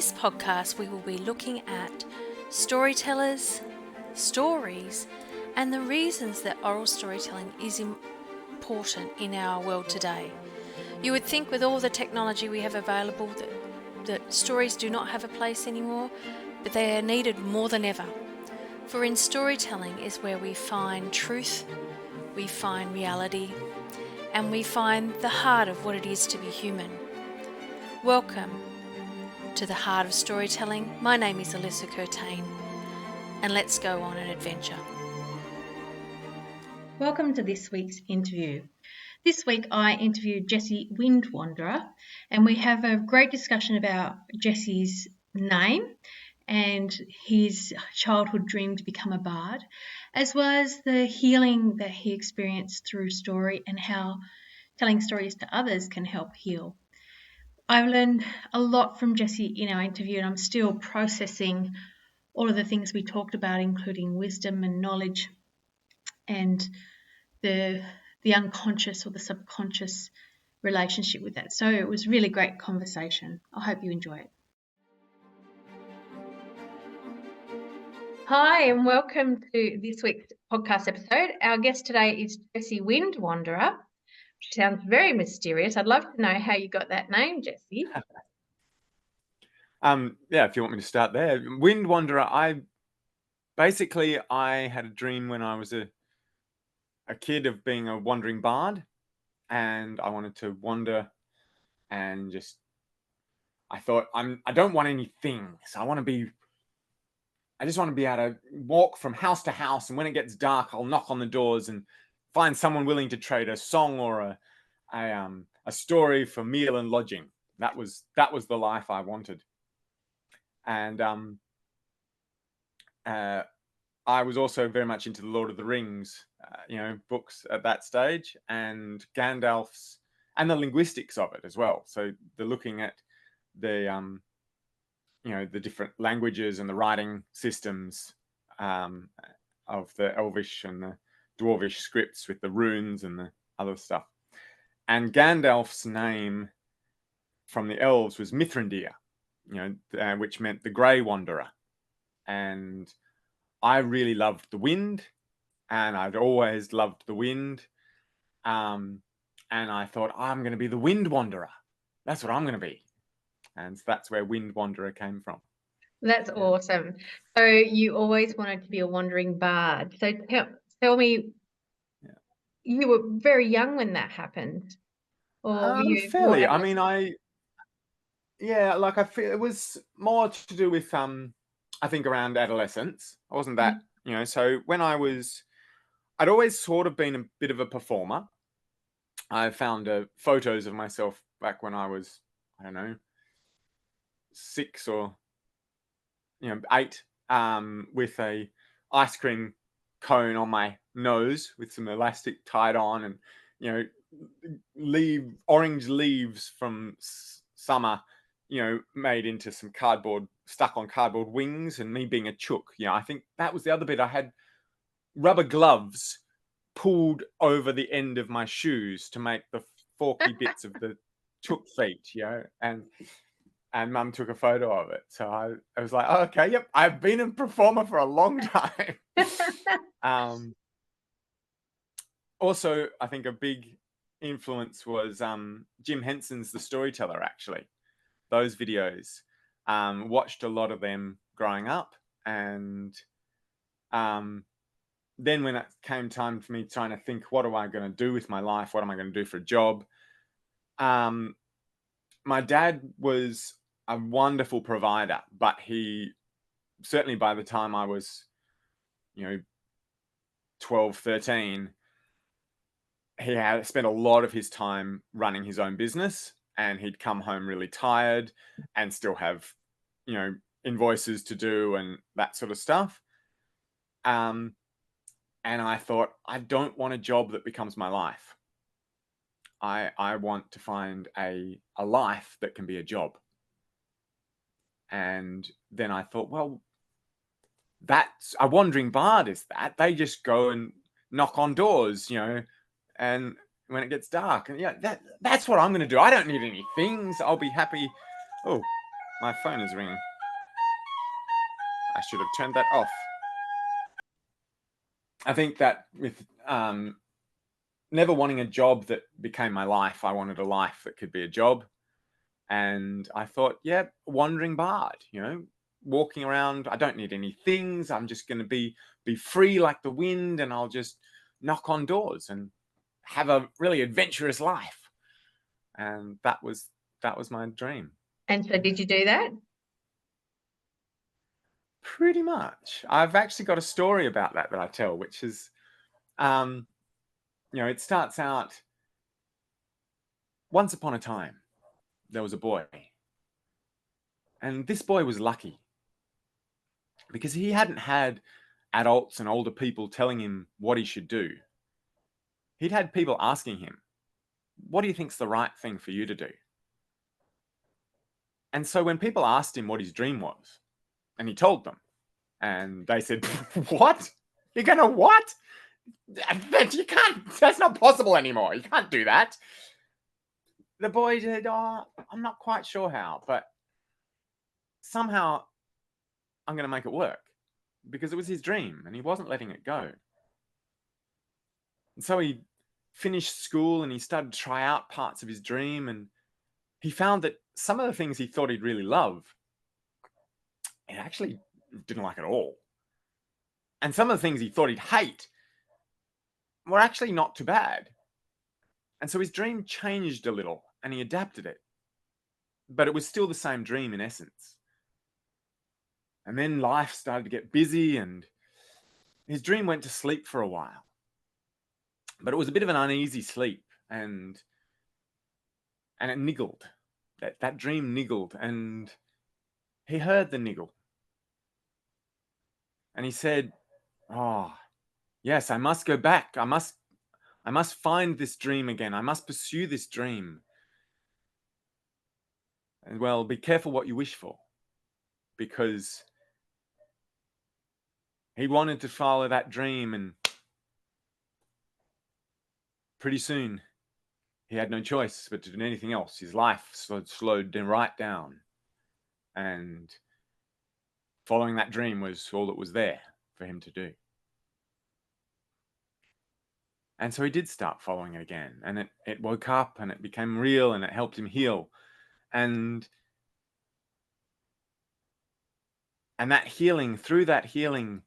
this podcast, we will be looking at storytellers, stories, and the reasons that oral storytelling is important in our world today. You would think with all the technology we have available that stories do not have a place anymore, but they are needed more than ever. For in storytelling is where we find truth, we find reality, and we find the heart of what it is to be human. Welcome to the heart of storytelling. My name is Alyssa Curtain, and let's go on an adventure. Welcome to this week's interview. This week I interviewed Jesse Wind Wanderer, and we have a great discussion about Jesse's name and his childhood dream to become a bard, as well as the healing that he experienced through story and how telling stories to others can help heal. I've learned a lot from Jesse in our interview, and I'm still processing all of the things we talked about, including wisdom and knowledge and the unconscious or the subconscious relationship with that. So it was really great conversation. I hope you enjoy it. Hi, and welcome to this week's podcast episode. Our guest today is Jesse Wind Wanderer, which sounds very mysterious. I'd love to know how you got that name, Jesse. If you want me to start there. Wind Wanderer, I had a dream when I was a kid of being a wandering bard, and I wanted to wander and I thought, I don't want any things. I just want to be able to walk from house to house, and when it gets dark, I'll knock on the doors and find someone willing to trade a song or a story for meal and lodging. That was the life I wanted. And I was also very much into the Lord of the Rings, books at that stage, and Gandalf's and the linguistics of it as well. So the looking at the the different languages and the writing systems of the Elvish and the Dwarvish scripts with the runes and the other stuff. And Gandalf's name from the elves was Mithrandir, which meant the Grey Wanderer. And I really loved the wind, and I'd always loved the wind. And I thought, I'm going to be the Wind Wanderer. That's what I'm going to be. And so that's where Wind Wanderer came from. That's awesome. So you always wanted to be a wandering bard. So tell me, you were very young when that happened? Or fairly. I mean, I feel it was more to do with, I think, around adolescence. I wasn't that, so when I'd always sort of been a bit of a performer. I found photos of myself back when I was, 6 or 8, with a ice cream cone on my nose with some elastic tied on, and orange leaves from summer, made into some cardboard, stuck on cardboard wings, and me being a chook. I think that was the other bit. I had rubber gloves pulled over the end of my shoes to make the forky bits of the chook feet, and Mum took a photo of it. So I was like, oh, okay, yep, I've been a performer for a long time. Also, I think a big influence was Jim Henson's The Storyteller, actually. Those videos. Watched a lot of them growing up. And then when it came time for me trying to think, what am I going to do with my life? What am I going to do for a job? My dad was a wonderful provider, but he certainly, by the time I was 12, 13, he had spent a lot of his time running his own business, and he'd come home really tired and still have invoices to do and that sort of stuff. And I thought, I don't want a job that becomes my life. I want to find a life that can be a job. And then I thought, well, that's a wandering bard, is that? They just go and knock on doors, and when it gets dark. And that's what I'm going to do. I don't need any things. I'll be happy. Oh, My phone is ringing. I should have turned that off. I think that with never wanting a job that became my life, I wanted a life that could be a job. And I thought, yeah, wandering bard, walking around. I don't need any things. I'm just going to be free like the wind, and I'll just knock on doors and have a really adventurous life. And that was my dream. And so did you do that? Pretty much. I've actually got a story about that I tell, which is, it starts out, once upon a time, there was a boy. And this boy was lucky because he hadn't had adults and older people telling him what he should do. He'd had people asking him, what do you think's the right thing for you to do? And so when people asked him what his dream was, and he told them, and they said, what? You're going to what? You can't, that's not possible anymore. You can't do that. The boy said, oh, I'm not quite sure how, but somehow I'm going to make it work, because it was his dream and he wasn't letting it go. And so he finished school and he started to try out parts of his dream, and he found that some of the things he thought he'd really love, he actually didn't like at all. And some of the things he thought he'd hate were actually not too bad. And so his dream changed a little and he adapted it. But it was still the same dream in essence. And then life started to get busy and his dream went to sleep for a while. But it was a bit of an uneasy sleep, and it niggled. That dream niggled, and he heard the niggle. And he said, oh, yes, I must go back. I must find this dream again. I must pursue this dream. And well, be careful what you wish for, because he wanted to follow that dream, and pretty soon he had no choice but to do anything else. His life slowed right down, and following that dream was all that was there for him to do. And so he did start following it again, and it woke up and it became real and it helped him heal. And that healing, through that healing,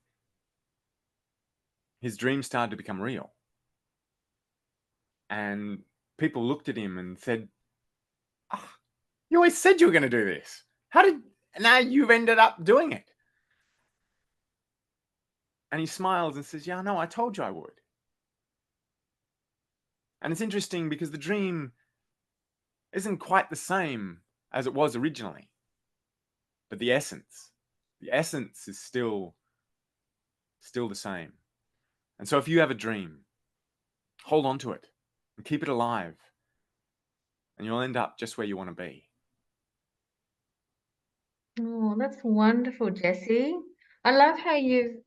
his dream started to become real. And people looked at him and said, oh, you always said you were going to do this. Now you've ended up doing it. And he smiles and says, yeah, no, I told you I would. And it's interesting because the dream isn't quite the same as it was originally. But the essence is still the same. And so if you have a dream, hold on to it and keep it alive, and you'll end up just where you want to be. Oh, that's wonderful, Jesse. I love how you've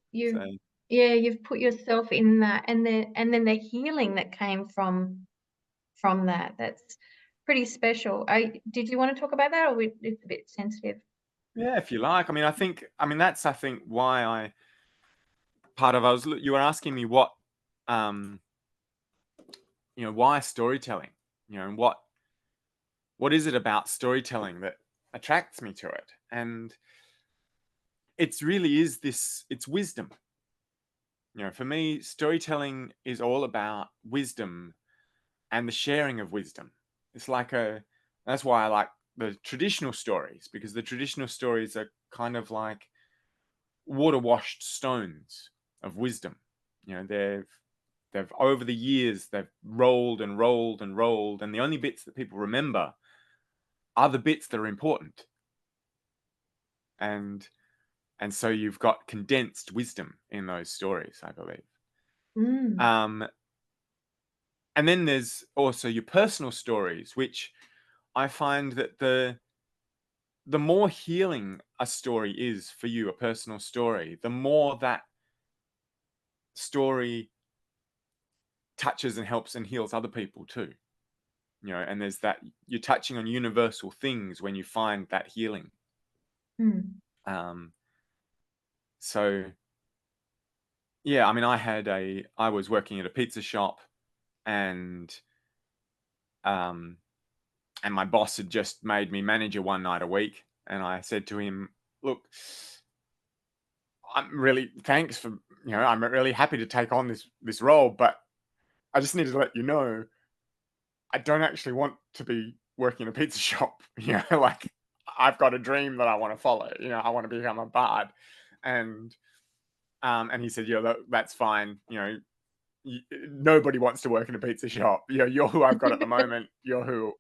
put yourself in that, and then the healing that came from that. That's pretty special. Did you want to talk about that, or it's a bit sensitive? Yeah, if you like. That's why you were asking me what, why storytelling, and what is it about storytelling that attracts me to it? And it's wisdom. For me, storytelling is all about wisdom and the sharing of wisdom. That's why I like the traditional stories, because the traditional stories are kind of like water-washed stones of wisdom. They've over the years, they've rolled and rolled and rolled, and the only bits that people remember are the bits that are important. And so you've got condensed wisdom in those stories, I believe. Mm. And then there's also your personal stories, which I find that the more healing a story is for you, a personal story, the more that story touches and helps and heals other people too. And there's that, you're touching on universal things when you find that healing. Mm. So yeah, I mean, I was working at a pizza shop, and and my boss had just made me manager one night a week, and I said to him, "Look, I'm really thanks for I'm really happy to take on this role, but I just need to let you know I don't actually want to be working in a pizza shop. Like I've got a dream that I want to follow. I want to become a bard." And he said, "Yeah, that's fine. Nobody wants to work in a pizza shop. You're who I've got at the moment. You're who,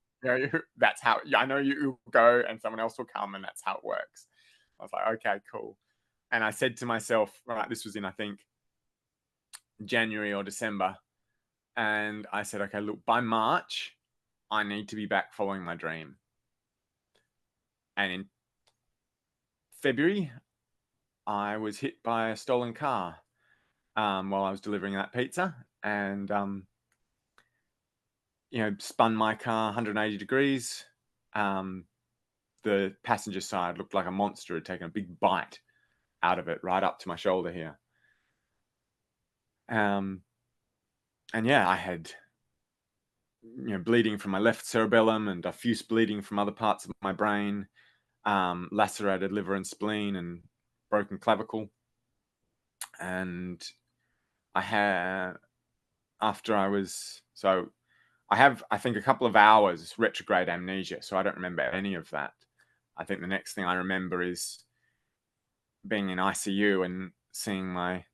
that's how, yeah, I know you'll go and someone else will come, and that's how it works." I was like, okay, cool. And I said to myself, right, this was in, I think, January or December. And I said, okay, look, by March, I need to be back following my dream. And in February, I was hit by a stolen car while I was delivering that pizza, and spun my car 180 degrees. The passenger side looked like a monster had taken a big bite out of it, right up to my shoulder here. And yeah, I had bleeding from my left cerebellum and diffuse bleeding from other parts of my brain, lacerated liver and spleen, and broken clavicle. And I had, after I was, so I have, I think, a couple of hours retrograde amnesia, so I don't remember any of that. I think the next thing I remember is being in ICU and seeing my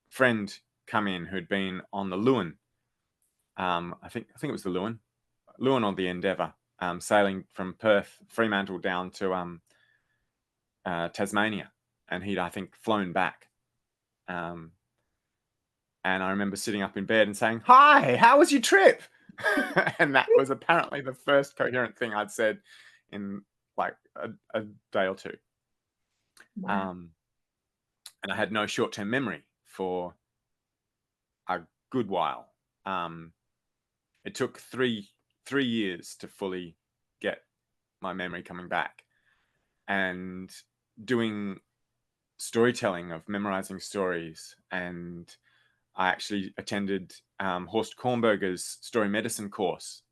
friend come in who'd been on the Lewin. I think it was the Lewin or the Endeavour, sailing from Perth, Fremantle down to Tasmania, and he'd, I think, flown back. And I remember sitting up in bed and saying, "Hi, how was your trip?" And that was apparently the first coherent thing I'd said in like a day or two. Wow. And I had no short-term memory for a good while. It took three years to fully get my memory coming back, and doing storytelling, of memorizing stories. And I actually attended Horst Kornberger's story medicine course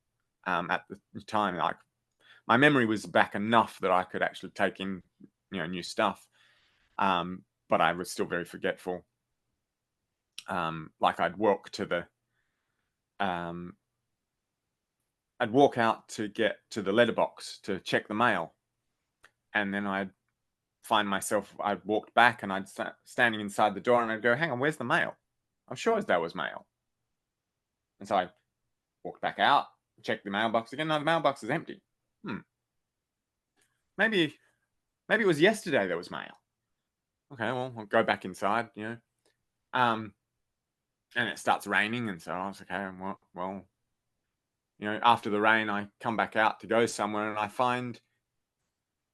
at the time. Like, my memory was back enough that I could actually take in new stuff, but I was still very forgetful. Like, I'd walk out to get to the letterbox to check the mail, and then I'd find myself, I'd walked back and I'd standing inside the door, and I'd go, "Hang on, where's the mail? I'm sure there was mail." And so I walked back out, checked the mailbox again. No, the mailbox is empty. Maybe it was yesterday there was mail. Okay, well, I'll go back inside, and it starts raining, and so I was okay. Well, after the rain, I come back out to go somewhere, and I find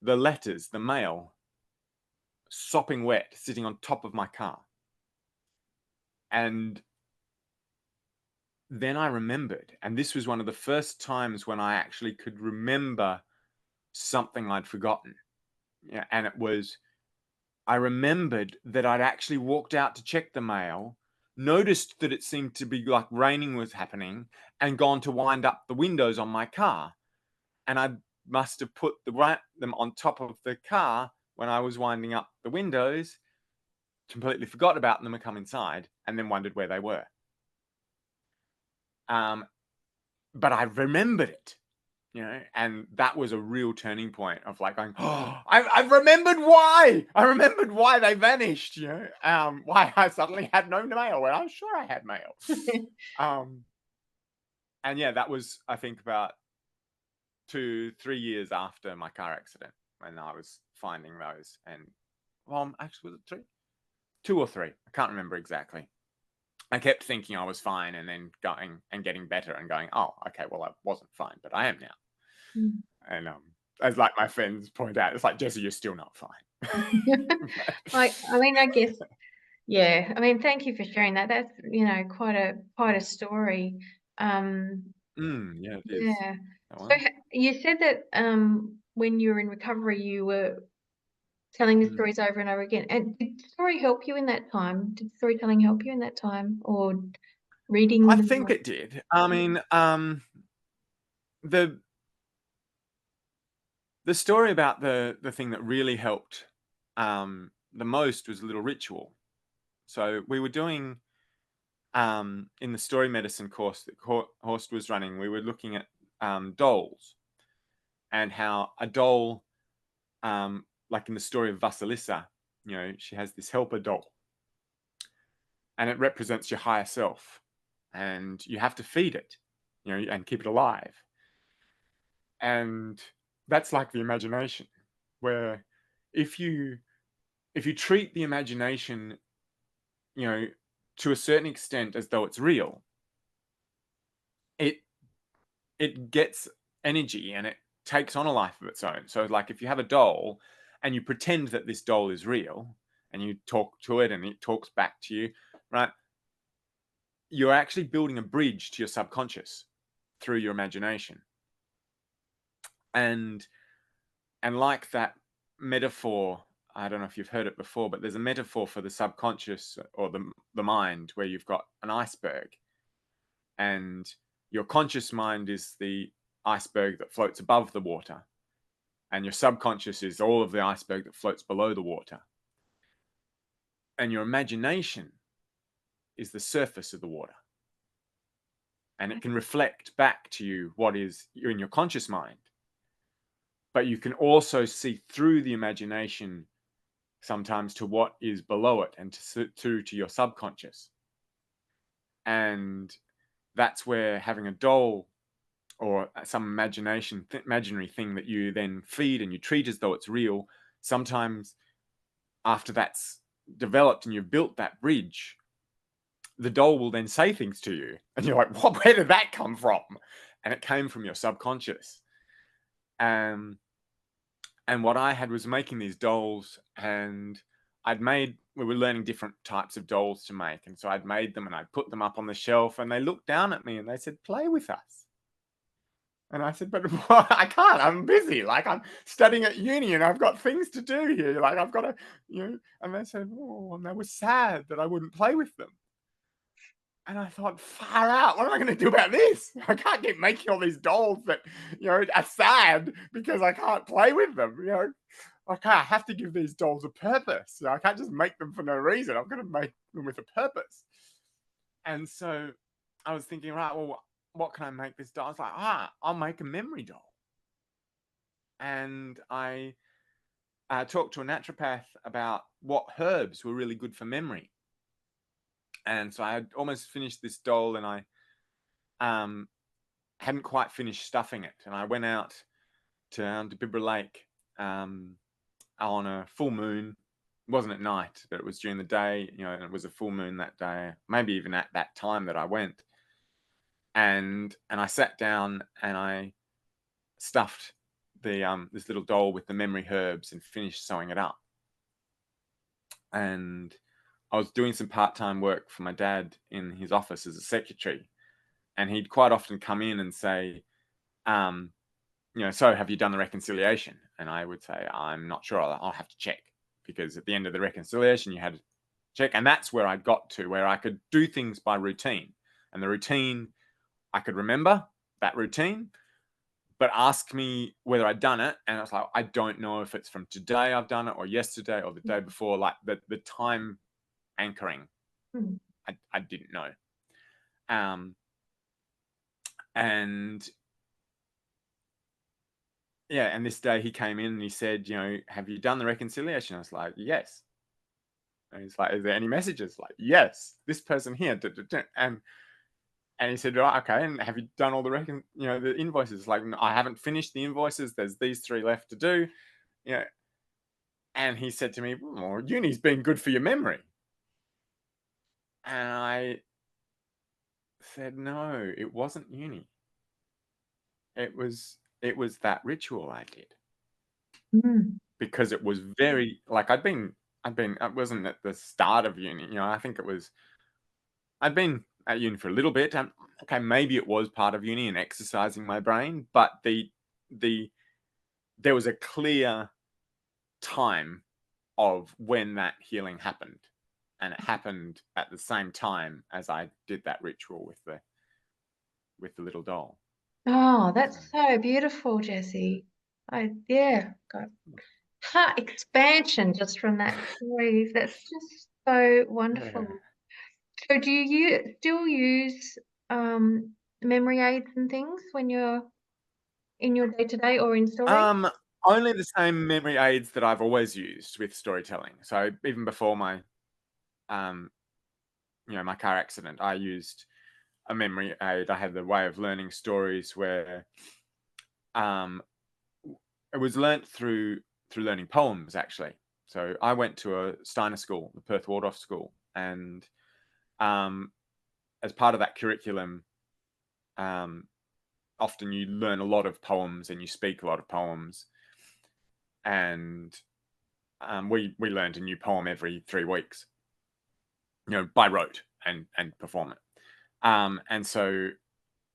the letters, the mail, sopping wet, sitting on top of my car. And then I remembered, and this was one of the first times when I actually could remember something I'd forgotten. Yeah, and it was, I remembered that I'd actually walked out to check the mail, noticed that it seemed to be like raining was happening, and gone to wind up the windows on my car. And I must have put them on top of the car when I was winding up the windows, completely forgot about them and come inside, and then wondered where they were. But I remembered it, and that was a real turning point of like going, "Oh, I remembered why! I remembered why they vanished, why I suddenly had no mail when I'm sure I had mail." And yeah, that was, I think, about 2-3 years after my car accident when I was finding those. And well, actually, was it 3? 2 or 3? I can't remember exactly. I kept thinking I was fine, and then going and getting better and going, "Oh, okay, well, I wasn't fine, but I am now." And as like my friends point out, it's like, "Jesse, you're still not fine." I mean, I guess, yeah. I mean, thank you for sharing that. That's quite a story. Yeah, it is. Yeah. That So one. you said that when you were in recovery, you were telling the stories over and over again. And did story help you in that time? Did storytelling help you in that time, or reading I them? think it did. I mean, the story about the thing that really helped the most was a little ritual. So we were doing in the story medicine course that Horst was running, we were looking at dolls and how a doll, like in the story of Vasilisa, she has this helper doll and it represents your higher self and you have to feed it, and keep it alive. And that's like the imagination, where if you treat the imagination, to a certain extent as though it's real, it gets energy and it takes on a life of its own. So like if you have a doll and you pretend that this doll is real and you talk to it and it talks back to you, right? You're actually building a bridge to your subconscious through your imagination. And like that metaphor, I don't know if you've heard it before, but there's a metaphor for the subconscious or the mind where you've got an iceberg and your conscious mind is the iceberg that floats above the water and your subconscious is all of the iceberg that floats below the water, and your imagination is the surface of the water, and it can reflect back to you what is in your conscious mind, but you can also see through the imagination sometimes to what is below it and to your subconscious. And that's where having a doll or some imaginary thing that you then feed and you treat as though it's real, sometimes after that's developed and you've built that bridge, the doll will then say things to you and you're like, what, where did that come from? And it came from your subconscious. And what I had was making these dolls, and we were learning different types of dolls to make, and so I'd made them and I'd put them up on the shelf and they looked down at me and they said, play with us. And I said, but I can't, I'm busy. Like I'm studying at uni and I've got things to do here. Like I've got to, and they said, oh, and they were sad that I wouldn't play with them. And I thought, far out, what am I going to do about this? I can't keep making all these dolls that, are sad because I can't play with them. Okay, I have to give these dolls a purpose. I can't just make them for no reason. I'm going to make them with a purpose. And so I was thinking, right, well, what can I make this doll? I was like, I'll make a memory doll. And I talked to a naturopath about what herbs were really good for memory. And so I had almost finished this doll and I hadn't quite finished stuffing it. And I went out to Bibra Lake on a full moon. It wasn't at night, but it was during the day, and it was a full moon that day, maybe even at that time that I went. And I sat down and I stuffed the this little doll with the memory herbs and finished sewing it up. And I was doing some part-time work for my dad in his office as a secretary, and he'd quite often come in and say, so have you done the reconciliation? And I would say, I'm not sure, I'll have to check, because at the end of the reconciliation you had to check. And that's where I got to, where I could do things by routine, and the routine I could remember that routine, but ask me whether I'd done it. And I was like, I don't know if it's from today I've done it or yesterday or the day before, like the time anchoring. I didn't know. And yeah, and this day he came in and he said, have you done the reconciliation? I was like, yes. And he's like, is there any messages? Like, yes, this person here. And he said, oh, okay, and have you done all the the invoices? Like, I haven't finished the invoices. There's these 3 left to do. And he said to me, well, uni's been good for your memory. And I said, no, it wasn't uni. It was that ritual I did. Because it was very, like, I wasn't at the start of uni. I think I'd been at uni for a little bit. Okay, maybe it was part of uni and exercising my brain, but there was a clear time of when that healing happened, and it happened at the same time as I did that ritual with the little doll. Oh, that's so beautiful, Jesse. Got heart expansion just from that story. That's just so wonderful. So do you still use memory aids and things when you're in your day-to-day or in stories? Only the same memory aids that I've always used with storytelling. So even before my my car accident, I used a memory aid. I had the way of learning stories where it was learnt through learning poems, actually. So I went to a Steiner school, the Perth Waldorf School, and as part of that curriculum, often you learn a lot of poems and you speak a lot of poems, and we learned a new poem every 3 weeks, by rote, and perform it. And so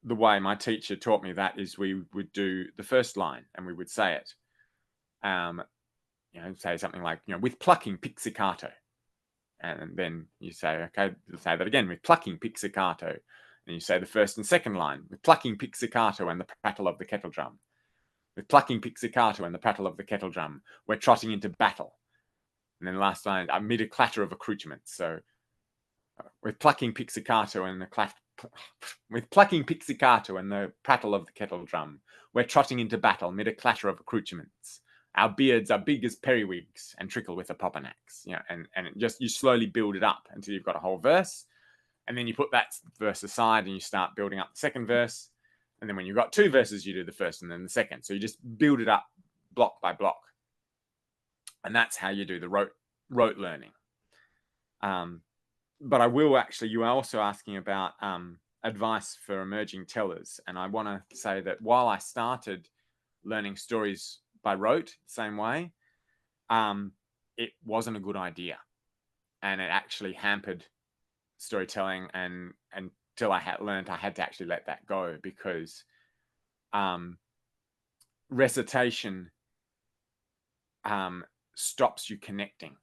the way my teacher taught me that is we would do the first line and we would say it. Say something like, with plucking pizzicato. And then you say, okay, say that again, with plucking pizzicato. And you say the first and second line, with plucking pizzicato and the prattle of the kettle drum. With plucking pizzicato and the prattle of the kettle drum, we're trotting into battle. And then the last line, amid a clatter of accoutrements. So with plucking pizzicato and with plucking pizzicato and the prattle of the kettle drum, we're trotting into battle mid a clatter of accoutrements. Our beards are big as periwigs and trickle with a popanax. And you slowly build it up until you've got a whole verse. And then you put that verse aside and you start building up the second verse. And then when you've got 2 verses, you do the first and then the second. So you just build it up block by block. And that's how you do the rote learning. But I will actually, you are also asking about advice for emerging tellers. And I want to say that while I started learning stories by rote the same way, it wasn't a good idea. And it actually hampered storytelling, and until I had learned, I had to actually let that go, because recitation stops you connecting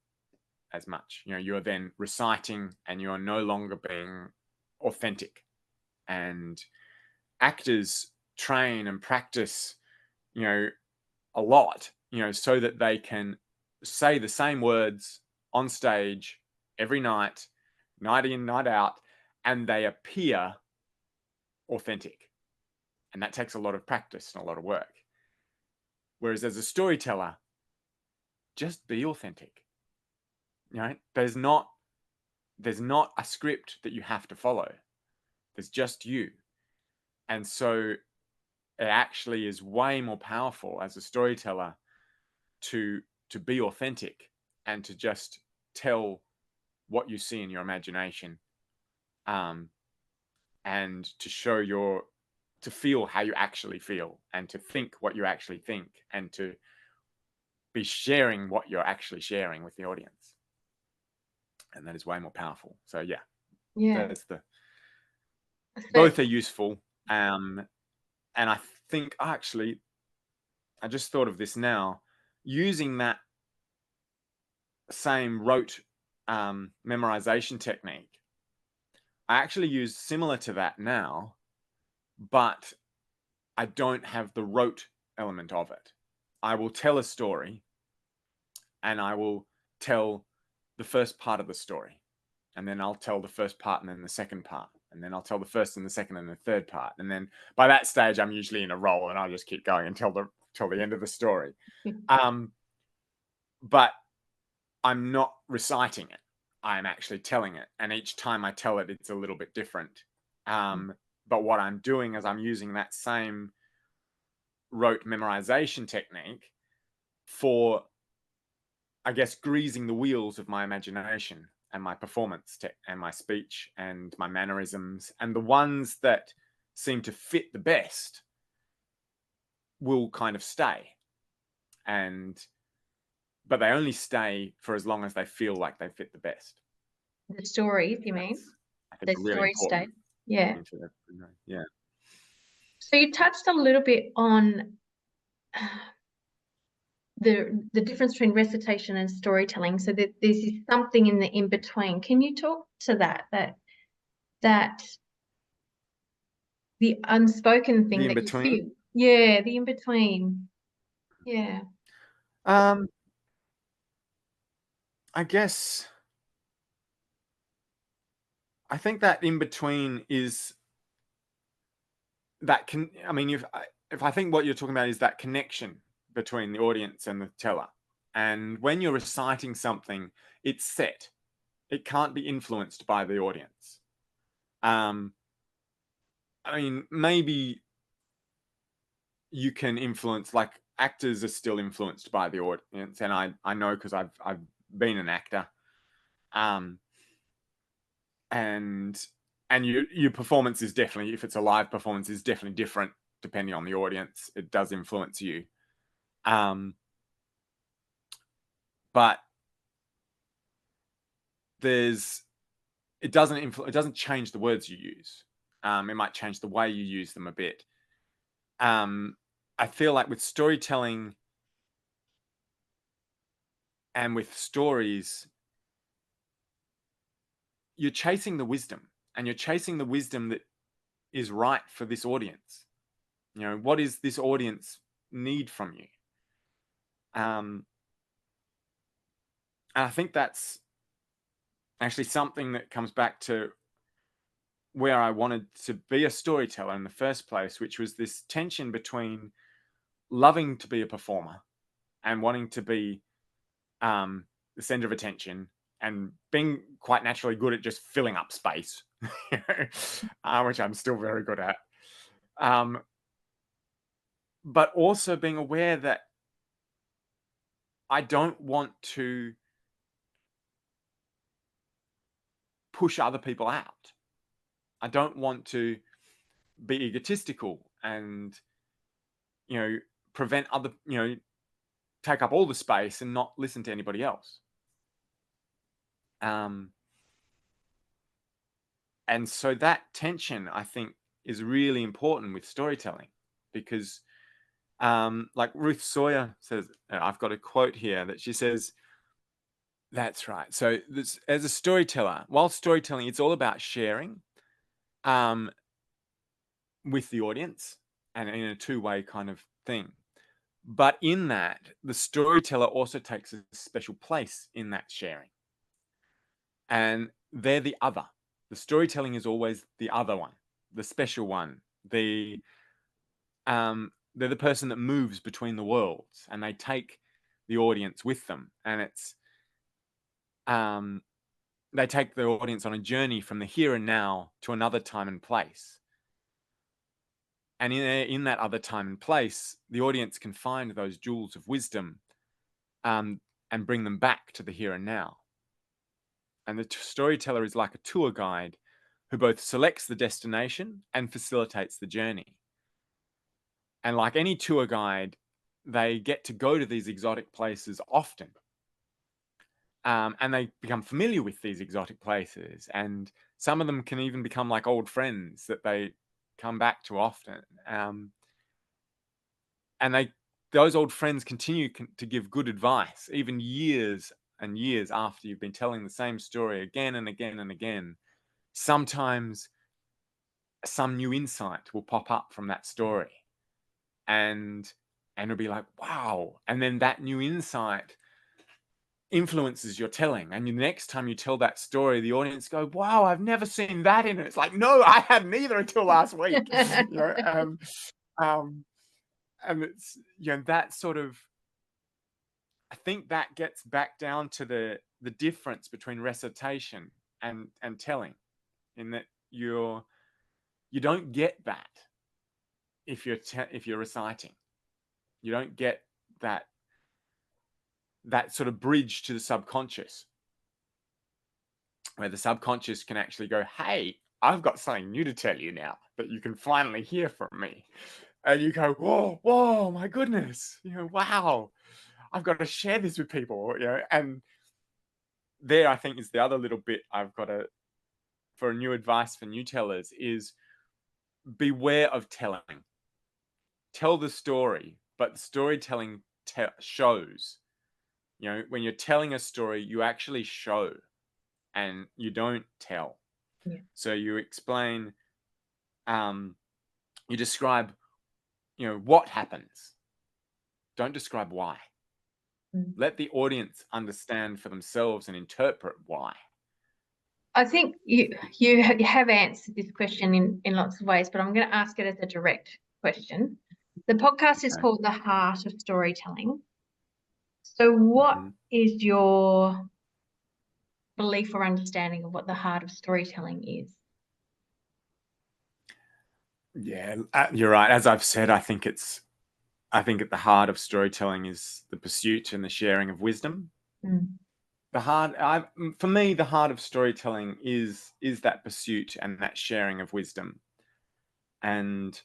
as much. You're then reciting and you're no longer being authentic. And actors train and practice, a lot, so that they can say the same words on stage every night in, night out, and they appear authentic. And that takes a lot of practice and a lot of work. Whereas as a storyteller, just be authentic. There's not a script that you have to follow. There's just you. And so it actually is way more powerful as a storyteller to be authentic and to just tell what you see in your imagination, and to feel how you actually feel, and to think what you actually think, and to be sharing what you're actually sharing with the audience. And that is way more powerful. So Yeah. that's both are useful. And I think, actually, I just thought of this now, using that same rote memorization technique, I actually use similar to that now, but I don't have the rote element of it. I will tell a story, and I will tell the first part of the story, and then I'll tell the first part and then the second part, and then I'll tell the first and the second and the third part, and then by that stage I'm usually in a roll, and I'll just keep going until the end of the story. But I'm not reciting it. I'm actually telling it, and each time I tell it, it's a little bit different. But what I'm doing is I'm using that same rote memorization technique for, I guess, greasing the wheels of my imagination and my performance and my speech and my mannerisms, and the ones that seem to fit the best will kind of stay. But they only stay for as long as they feel like they fit the best. The stories, you mean? I think The a really stories stay. important Yeah. thing to, yeah. So you touched a little bit on the difference between recitation and storytelling, so that there's something in the in between. Can you talk to that the unspoken thing The in that you between. feel? Yeah, the in between. Yeah. I guess I think that in between is that can. I mean, if I think what you're talking about is that connection between the audience and the teller, and when you're reciting something, it's set. It can't be influenced by the audience. I mean, maybe you can influence, like actors are still influenced by the audience, and I know because I've been an actor, and your performance is definitely, if it's a live performance, is definitely different depending on the audience. It does influence you, but it doesn't change the words you use. It might change the way you use them a bit. I feel like with storytelling and with stories, you're chasing the wisdom, and you're chasing the wisdom that is right for this audience. You know, what is this audience need from you? And I think that's actually something that comes back to where I wanted to be a storyteller in the first place, which was this tension between loving to be a performer and wanting to be the center of attention, and being quite naturally good at just filling up space, which I'm still very good at. But also being aware that I don't want to push other people out. I don't want to be egotistical and, prevent other, take up all the space and not listen to anybody else. And so that tension, I think, is really important with storytelling, because like Ruth Sawyer says, I've got a quote here that she says, that's right. So as a storyteller, while storytelling, it's all about sharing with the audience and in a two-way kind of thing. But in that, the storyteller also takes a special place in that sharing. And they're the other. The storytelling is always the other one, the special one. They're the person that moves between the worlds, and they take the audience with them. And it's they take the audience on a journey from the here and now to another time and place. And in that other time and place, the audience can find those jewels of wisdom and bring them back to the here and now. And the storyteller is like a tour guide who both selects the destination and facilitates the journey. And like any tour guide, they get to go to these exotic places often. And they become familiar with these exotic places. And some of them can even become like old friends that they come back to often. And those old friends continue to give good advice, even years and years after you've been telling the same story again and again and again. Sometimes some new insight will pop up from that story, and it'll be like, wow. And then that new insight influences your telling, and the next time you tell that story, the audience go, wow, I've never seen that in it. It's like, no, I hadn't either until last week. And it's, that sort of, I think that gets back down to the difference between recitation and telling, in that you don't get that if you're reciting. You don't get that sort of bridge to the subconscious, where the subconscious can actually go, hey, I've got something new to tell you now that you can finally hear from me. And you go, whoa, my goodness, wow, I've got to share this with people, and there, I think, is the other little bit I've got to, for new advice for new tellers, is beware of telling. Tell the story, but the storytelling shows. When you're telling a story, you actually show and you don't tell. Yeah. So you explain, you describe, what happens. Don't describe why. Let the audience understand for themselves and interpret why. I think you have answered this question in lots of ways, but I'm going to ask it as a direct question. The podcast is called The Heart of Storytelling. So what is your belief or understanding of what the heart of storytelling is? Yeah, you're right. As I've said, I think at the heart of storytelling is the pursuit and the sharing of wisdom. For me, the heart of storytelling is that pursuit and that sharing of wisdom, and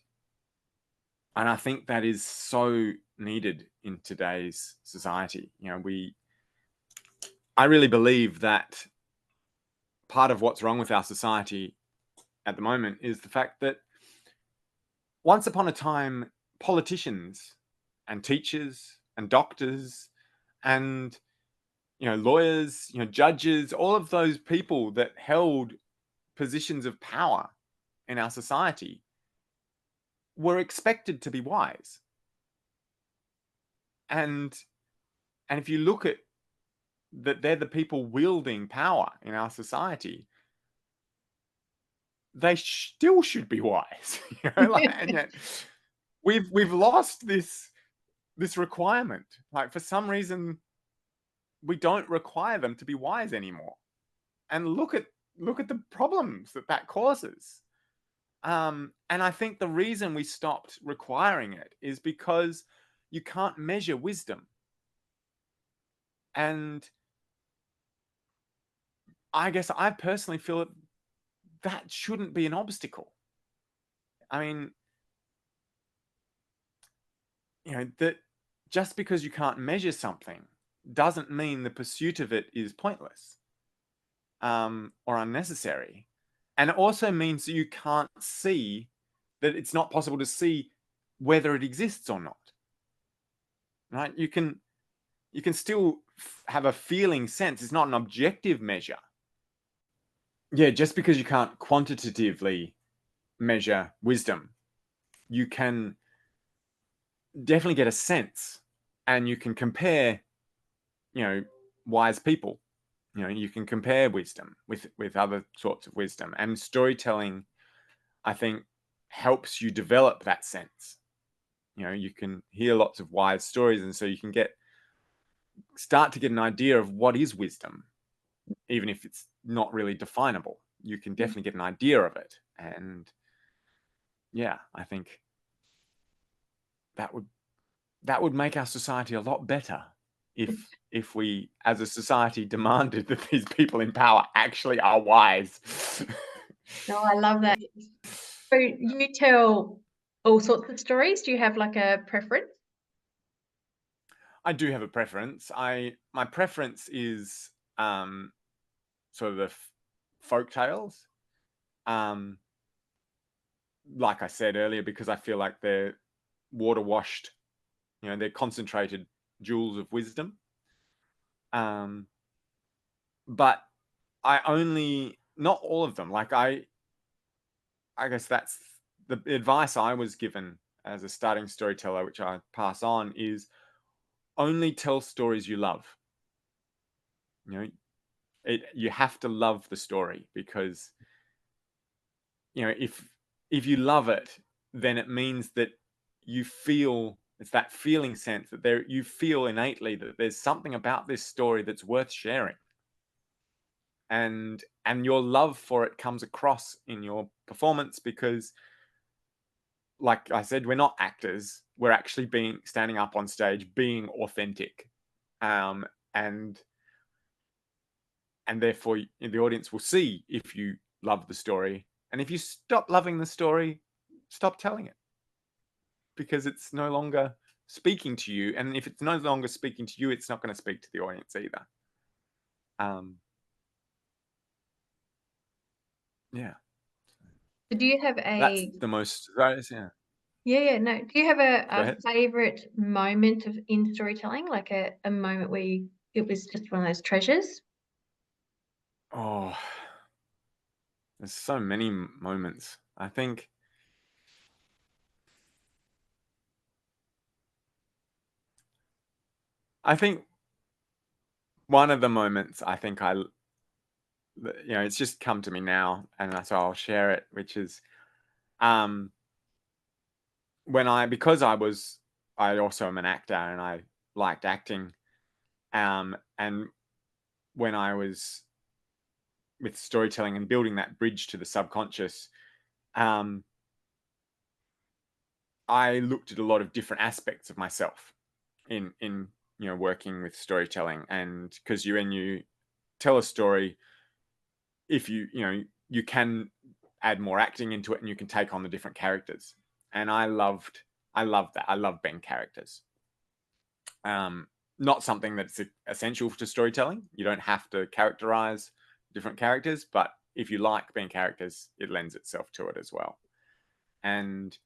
I think that is so needed in today's society. I really believe that part of what's wrong with our society at the moment is the fact that once upon a time, politicians and teachers and doctors and lawyers, judges, all of those people that held positions of power in our society were expected to be wise. And if you look at that, they're the people wielding power in our society, they still should be wise. And yet we've lost this requirement. Like, for some reason, we don't require them to be wise anymore. And look at the problems that causes. And I think the reason we stopped requiring it is because you can't measure wisdom. And I guess I personally feel that shouldn't be an obstacle. I mean, that just because you can't measure something doesn't mean the pursuit of it is pointless, or unnecessary. And it also means that you can't see, that it's not possible to see whether it exists or not. Right? You can still have a feeling sense. It's not an objective measure. Yeah, just because you can't quantitatively measure wisdom, you can definitely get a sense, and you can compare, wise people. You can compare wisdom with other sorts of wisdom, and storytelling, I think, helps you develop that sense. You can hear lots of wise stories, and so you can start to get an idea of what is wisdom, even if it's not really definable. You can definitely get an idea of it. And yeah, I think that would make our society a lot better if we, as a society, demanded that these people in power actually are wise. No, I love that. So you tell all sorts of stories. Do you have like a preference? I do have a preference. My preference is sort of the folk tales. Like I said earlier, because I feel like they're water washed, they're concentrated jewels of wisdom. But not all of them. Like, I guess that's the advice I was given as a starting storyteller, which I pass on, is only tell stories you love. You have to love the story, because if you love it, then it means that you feel, it's that feeling sense that you feel innately that there's something about this story that's worth sharing, and your love for it comes across in your performance, because, like I said, we're not actors. We're actually standing up on stage, being authentic, and therefore the audience will see if you love the story, and if you stop loving the story, stop telling it, because it's no longer speaking to you. And if it's no longer speaking to you, it's not going to speak to the audience either. Yeah. So do you have That's the most, yeah. Yeah, no. Do you have Go a ahead. favourite moment in storytelling, like a moment where it was just one of those treasures? Oh, there's so many moments. I think one of the moments it's just come to me now, and so I'll share it, which is um because I also am an actor and I liked acting, and when I was with storytelling and building that bridge to the subconscious, um, I looked at a lot of different aspects of myself in working with storytelling, and because when you tell a story, if you can add more acting into it, and you can take on the different characters, and I loved that. I love being characters. um Not something that's essential to storytelling. You don't have to characterize different characters, but if you like being characters, it lends itself to it as well. And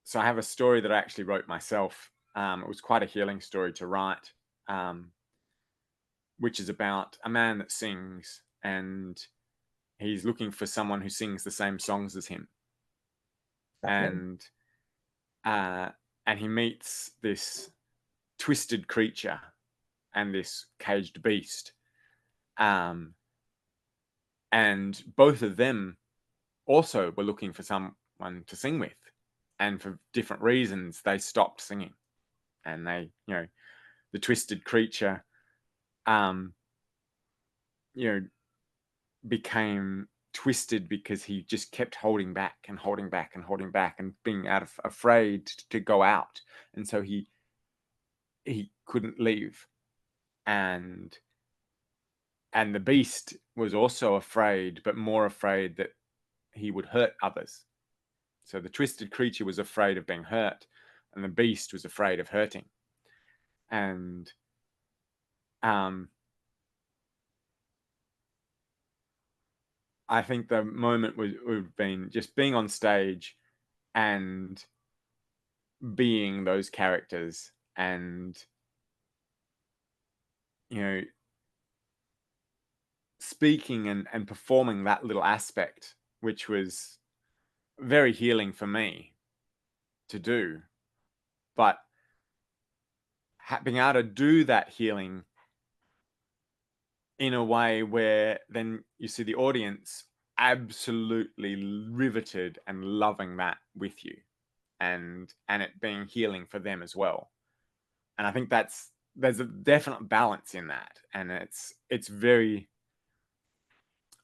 so I have a story that I actually wrote myself. It was quite a healing story to write, um, which is about a man that sings, and he's looking for someone who sings the same songs as him. Lovely. And uh, and he meets this twisted creature and this caged beast, um, and both of them also were looking for someone to sing with, and for different reasons they stopped singing. And the twisted creature, um, you know, became twisted because he just kept holding back and holding back and holding back and being afraid to go out, and so he couldn't leave. And and the beast was also afraid, but more afraid that he would hurt others. So the twisted creature was afraid of being hurt, and the beast was afraid of hurting. And um, I think the moment would have been just being on stage and being those characters, and you know speaking and performing that little aspect, which was very healing for me to do. But being able to do that healing in a way where then you see the audience absolutely riveted and loving that with you, and it being healing for them as well. And I think there's a definite balance in that, and it's very.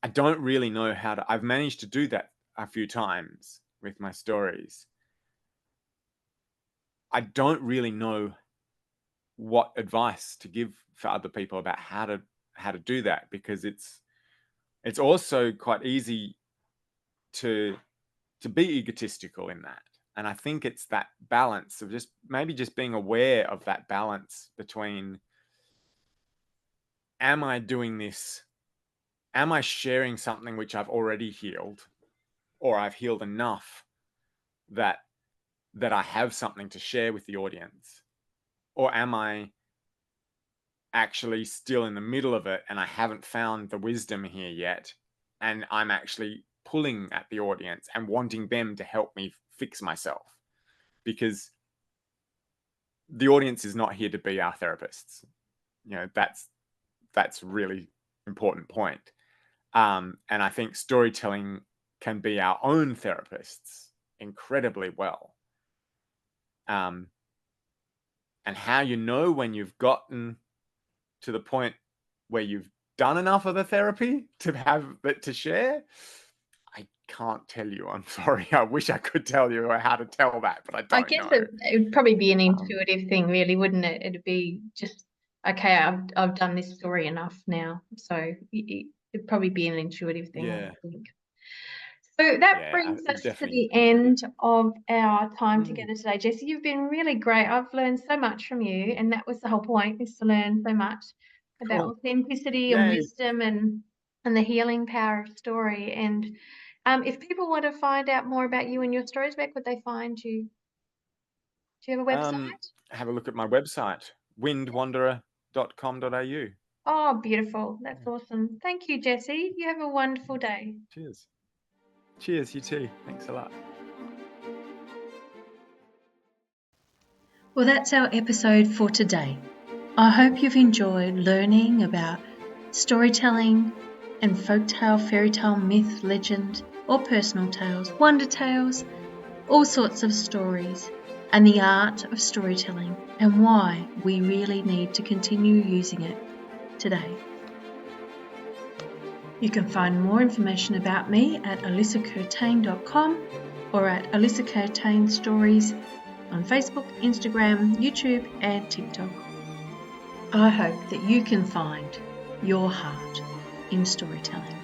I don't really know how to. I've managed to do that a few times with my stories. I don't really know what advice to give for other people about how to do that, because it's also quite easy to be egotistical in that. And I think it's that balance of just being aware of that balance between, am I doing this? Am I sharing something which I've already healed, or I've healed enough that I have something to share with the audience? Or am I actually still in the middle of it and I haven't found the wisdom here yet, and I'm actually pulling at the audience and wanting them to help me fix myself? Because the audience is not here to be our therapists. That's a really important point. And I think storytelling can be our own therapists incredibly well. Um, and how you know when you've gotten to the point where you've done enough of the therapy to have it to share, I can't tell you. I'm sorry. I wish I could tell you how to tell that, but I I don't guess know. it would probably be an Um, intuitive thing, really, wouldn't it? It'd be just, okay, I've done this story enough now. So it'd probably be an intuitive thing, I yeah, think. So that yeah, brings it us to definitely is the intuitive. end of our time Mm, together today, Jessie. You've been really great. I've learned so much from you, and that was the whole point, is to learn so much about cool. authenticity and Yay. wisdom and the healing power of story. And If people want to find out more about you and your stories, where could they find you? Do you have a website? Have a look at my website, windwanderer.com.au. Oh, beautiful. That's awesome. Thank you, Jessie. You have a wonderful day. Cheers. Cheers, you too. Thanks a lot. Well, that's our episode for today. I hope you've enjoyed learning about storytelling and folktale, fairytale, myth, legend, or personal tales, wonder tales, all sorts of stories, and the art of storytelling and why we really need to continue using it today. You can find more information about me at alissacurtain.com or at Alissa Curtain Stories on Facebook, Instagram, YouTube and TikTok. I hope that you can find your heart in storytelling.